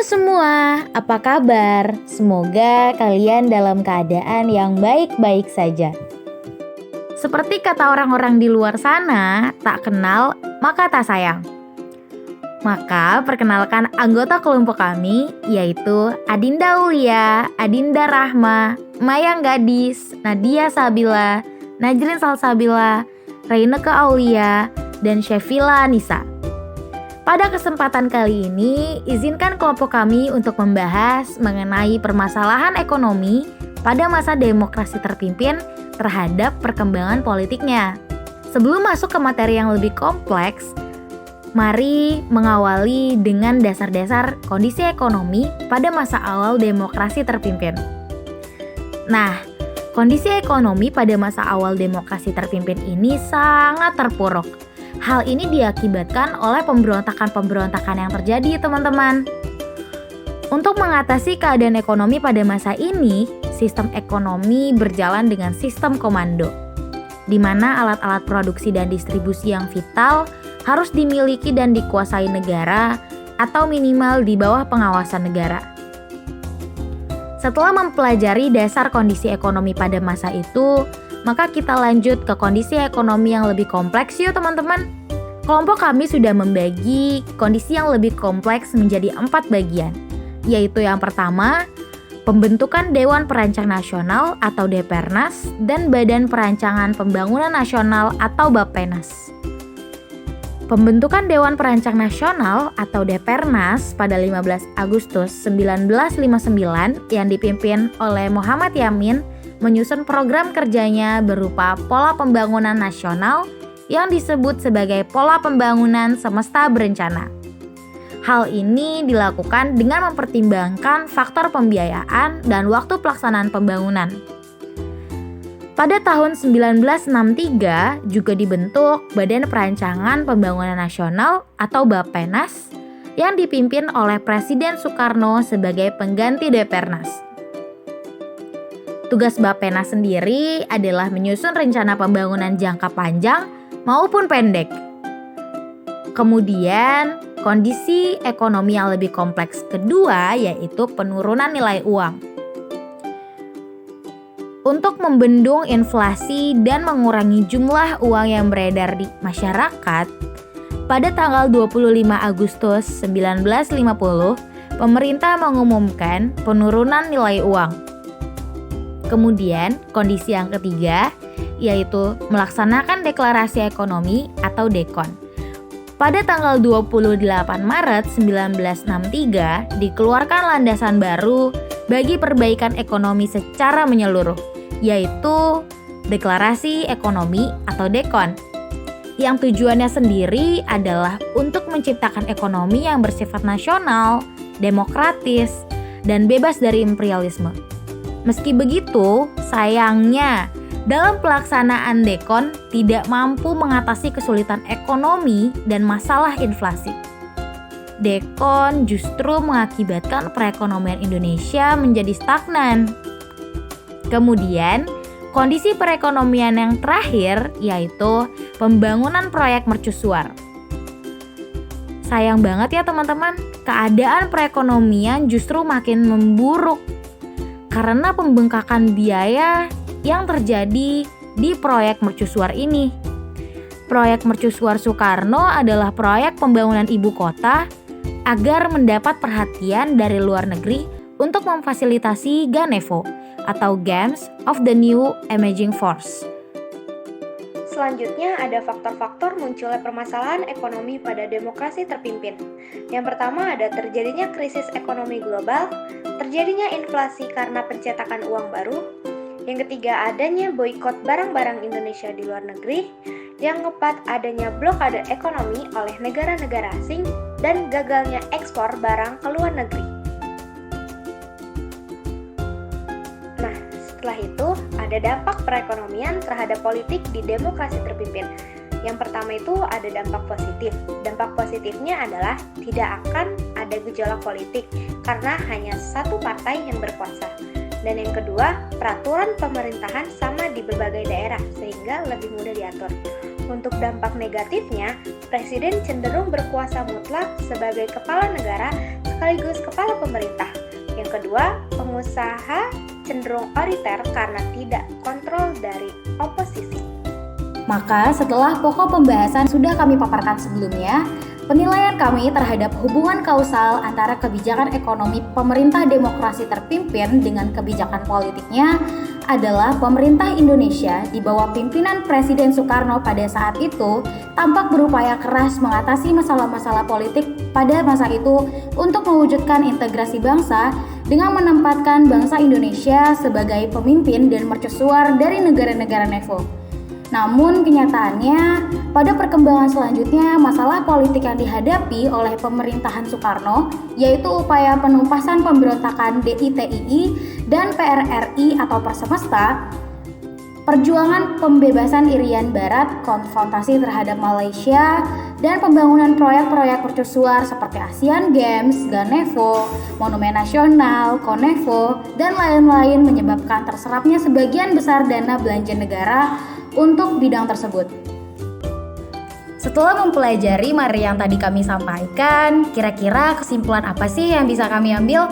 semua, apa kabar? Semoga kalian dalam keadaan yang baik-baik saja. Seperti kata orang-orang di luar sana, tak kenal maka tak sayang. Maka perkenalkan anggota kelompok kami, yaitu Adinda Aulia, Adinda Rahma, Mayang Gadis, Nadia Sabila, Najrin Salsabila, Raineke Aulia, dan Syefila Nisa. Pada kesempatan kali ini, izinkan kelompok kami untuk membahas mengenai permasalahan ekonomi pada masa demokrasi terpimpin terhadap perkembangan politiknya. Sebelum masuk ke materi yang lebih kompleks, mari mengawali dengan dasar-dasar kondisi ekonomi pada masa awal demokrasi terpimpin. Nah, kondisi ekonomi pada masa awal demokrasi terpimpin ini sangat terpuruk. Hal ini diakibatkan oleh pemberontakan-pemberontakan yang terjadi, teman-teman. Untuk mengatasi keadaan ekonomi pada masa ini, sistem ekonomi berjalan dengan sistem komando, di mana alat-alat produksi dan distribusi yang vital harus dimiliki dan dikuasai negara atau minimal di bawah pengawasan negara. Setelah mempelajari dasar kondisi ekonomi pada masa itu, maka kita lanjut ke kondisi ekonomi yang lebih kompleks yuk teman-teman. Kelompok kami sudah membagi kondisi yang lebih kompleks menjadi 4 bagian, yaitu yang pertama, pembentukan Dewan Perancang Nasional atau Depernas dan Badan Perancangan Pembangunan Nasional atau Bappenas. Pembentukan Dewan Perancang Nasional atau Depernas pada 15 Agustus 1959 yang dipimpin oleh Muhammad Yamin menyusun program kerjanya berupa pola pembangunan nasional yang disebut sebagai pola pembangunan semesta berencana. Hal ini dilakukan dengan mempertimbangkan faktor pembiayaan dan waktu pelaksanaan pembangunan. Pada tahun 1963 juga dibentuk Badan Perancangan Pembangunan Nasional atau Bappenas yang dipimpin oleh Presiden Soekarno sebagai pengganti Depernas. Tugas Bappenas sendiri adalah menyusun rencana pembangunan jangka panjang maupun pendek. Kemudian, kondisi ekonomi yang lebih kompleks kedua yaitu penurunan nilai uang. Untuk membendung inflasi dan mengurangi jumlah uang yang beredar di masyarakat, pada tanggal 25 Agustus 1950, pemerintah mengumumkan penurunan nilai uang. Kemudian, kondisi yang ketiga yaitu melaksanakan deklarasi ekonomi atau DEKON. Pada tanggal 28 Maret 1963 dikeluarkan landasan baru bagi perbaikan ekonomi secara menyeluruh, yaitu Deklarasi Ekonomi atau DEKON. Yang tujuannya sendiri adalah untuk menciptakan ekonomi yang bersifat nasional, demokratis, dan bebas dari imperialisme. Meski begitu, sayangnya dalam pelaksanaan DEKON tidak mampu mengatasi kesulitan ekonomi dan masalah inflasi. DEKON justru mengakibatkan perekonomian Indonesia menjadi stagnan. Kemudian, kondisi perekonomian yang terakhir yaitu pembangunan proyek mercusuar. Sayang banget ya teman-teman, keadaan perekonomian justru makin memburuk karena pembengkakan biaya yang terjadi di proyek mercusuar ini. Proyek mercusuar Soekarno adalah proyek pembangunan ibu kota agar mendapat perhatian dari luar negeri untuk memfasilitasi Ganevo atau Games of the New Emerging Force. Selanjutnya ada faktor-faktor munculnya permasalahan ekonomi pada demokrasi terpimpin. Yang pertama ada terjadinya krisis ekonomi global, terjadinya inflasi karena pencetakan uang baru. Yang ketiga adanya boikot barang-barang Indonesia di luar negeri. Yang keempat adanya blokade ekonomi oleh negara-negara asing dan gagalnya ekspor barang ke luar negeri. Nah, setelah itu ada dampak perekonomian terhadap politik di demokrasi terpimpin. Yang pertama itu ada dampak positif. Dampak positifnya adalah tidak akan ada gejolak politik karena hanya satu partai yang berkuasa. Dan yang kedua, peraturan pemerintahan sama di berbagai daerah sehingga lebih mudah diatur. Untuk dampak negatifnya, Presiden cenderung berkuasa mutlak sebagai kepala negara sekaligus kepala pemerintah. Yang kedua, pengusaha cenderung otoriter karena tidak kontrol dari oposisi. Maka setelah pokok pembahasan sudah kami paparkan sebelumnya, penilaian kami terhadap hubungan kausal antara kebijakan ekonomi pemerintah demokrasi terpimpin dengan kebijakan politiknya adalah pemerintah Indonesia di bawah pimpinan Presiden Soekarno pada saat itu tampak berupaya keras mengatasi masalah-masalah politik pada masa itu untuk mewujudkan integrasi bangsa dengan menempatkan bangsa Indonesia sebagai pemimpin dan mercusuar dari negara-negara NEVO. Namun kenyataannya, pada perkembangan selanjutnya masalah politik yang dihadapi oleh pemerintahan Soekarno, yaitu upaya penumpasan pemberontakan DITII dan PRRI atau Persemesta, perjuangan pembebasan Irian Barat, konfrontasi terhadap Malaysia, dan pembangunan proyek-proyek mercusuar seperti Asian Games, Ganevo, Monumen Nasional, Konevo, dan lain-lain menyebabkan terserapnya sebagian besar dana belanja negara untuk bidang tersebut. Setelah mempelajari materi yang tadi kami sampaikan, kira-kira kesimpulan apa sih yang bisa kami ambil?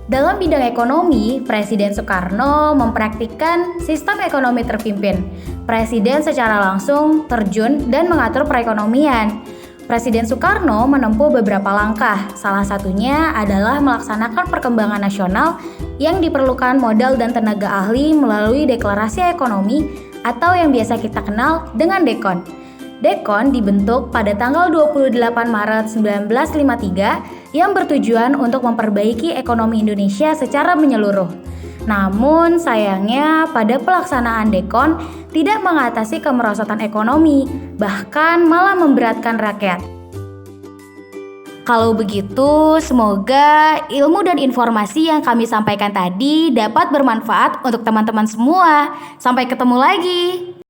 Dalam bidang ekonomi, Presiden Soekarno mempraktikkan sistem ekonomi terpimpin. Presiden secara langsung terjun dan mengatur perekonomian. Presiden Soekarno menempuh beberapa langkah, salah satunya adalah melaksanakan perkembangan nasional yang diperlukan modal dan tenaga ahli melalui deklarasi ekonomi atau yang biasa kita kenal dengan DEKON. DEKON dibentuk pada tanggal 28 Maret 1953 yang bertujuan untuk memperbaiki ekonomi Indonesia secara menyeluruh. Namun sayangnya pada pelaksanaan DEKON tidak mengatasi kemerosotan ekonomi, bahkan malah memberatkan rakyat. Kalau begitu, semoga ilmu dan informasi yang kami sampaikan tadi dapat bermanfaat untuk teman-teman semua. Sampai ketemu lagi.